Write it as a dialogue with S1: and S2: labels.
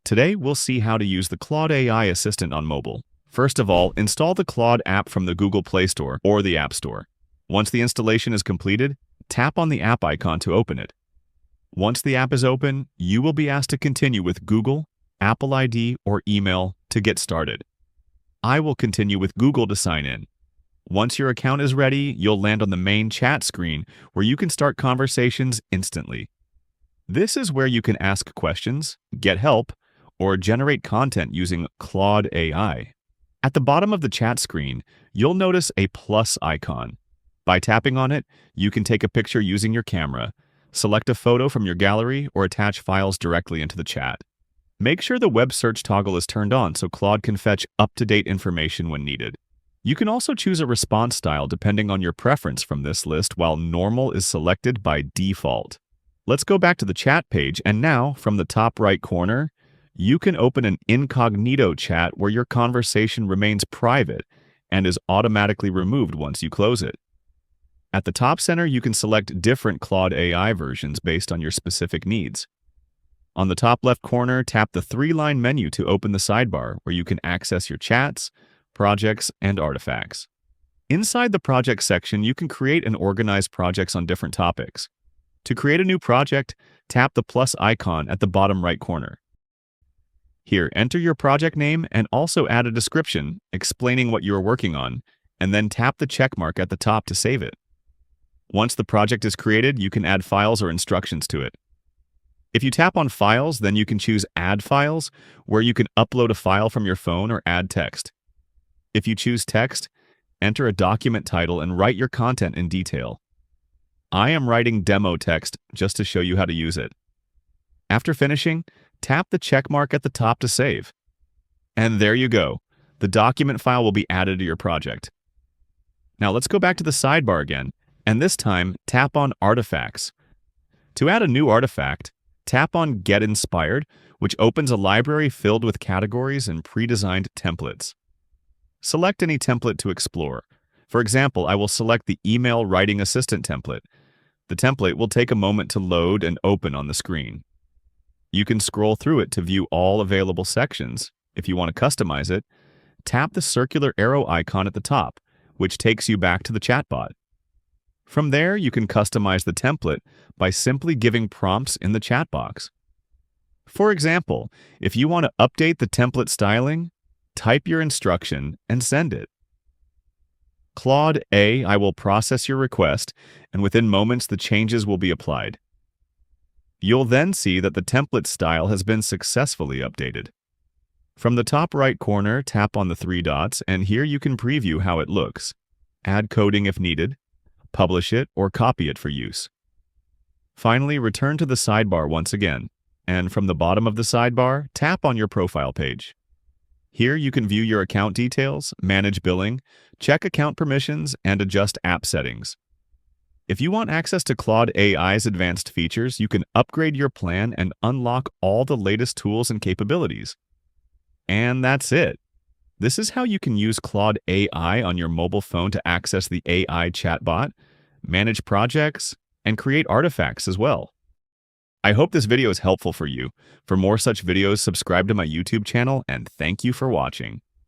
S1: Today, we'll see how to use the Claude AI Assistant on mobile. First of all, install the Claude app from the Google Play Store or the App Store. Once the installation is completed, tap on the app icon to open it. Once the app is open, you will be asked to continue with Google, Apple ID, or email to get started. I will continue with Google to sign in. Once your account is ready, you'll land on the main chat screen where you can start conversations instantly. This is where you can ask questions, get help, or generate content using Claude AI. At the bottom of the chat screen, you'll notice a plus icon. By tapping on it, you can take a picture using your camera, select a photo from your gallery, or attach files directly into the chat. Make sure the web search toggle is turned on so Claude can fetch up-to-date information when needed. You can also choose a response style depending on your preference from this list, while normal is selected by default. Let's go back to the chat page, and now, from the top right corner, you can open an incognito chat where your conversation remains private and is automatically removed once you close it. At the top center, you can select different Claude AI versions based on your specific needs. On the top left corner, tap the three-line menu to open the sidebar where you can access your chats, projects, and artifacts. Inside the project section, you can create and organize projects on different topics. To create a new project, tap the plus icon at the bottom right corner. Here, enter your project name and also add a description explaining what you are working on, and then tap the check mark at the top to save it. Once the project is created, you can add files or instructions to it. If you tap on Files, then you can choose Add Files, where you can upload a file from your phone or add text. If you choose text, enter a document title and write your content in detail. I am writing demo text just to show you how to use it. After finishing, tap the check mark at the top to save. And there you go. The document file will be added to your project. Now let's go back to the sidebar again, and this time tap on Artifacts. To add a new artifact, tap on Get Inspired, which opens a library filled with categories and pre-designed templates. Select any template to explore. For example, I will select the Email Writing Assistant template. The template will take a moment to load and open on the screen. You can scroll through it to view all available sections. If you want to customize it, tap the circular arrow icon at the top, which takes you back to the chatbot. From there, you can customize the template by simply giving prompts in the chat box. For example, if you want to update the template styling, type your instruction and send it. Claude AI will process your request, and within moments the changes will be applied. You'll then see that the template style has been successfully updated. From the top right corner, tap on the three dots, and here you can preview how it looks. Add coding if needed, publish it, or copy it for use. Finally, return to the sidebar once again, and from the bottom of the sidebar, tap on your profile page. Here you can view your account details, manage billing, check account permissions, and adjust app settings. If you want access to Claude AI's advanced features, you can upgrade your plan and unlock all the latest tools and capabilities. And that's it. This is how you can use Claude AI on your mobile phone to access the AI chatbot, manage projects, and create artifacts as well. I hope this video is helpful for you. For more such videos, subscribe to my YouTube channel, and thank you for watching.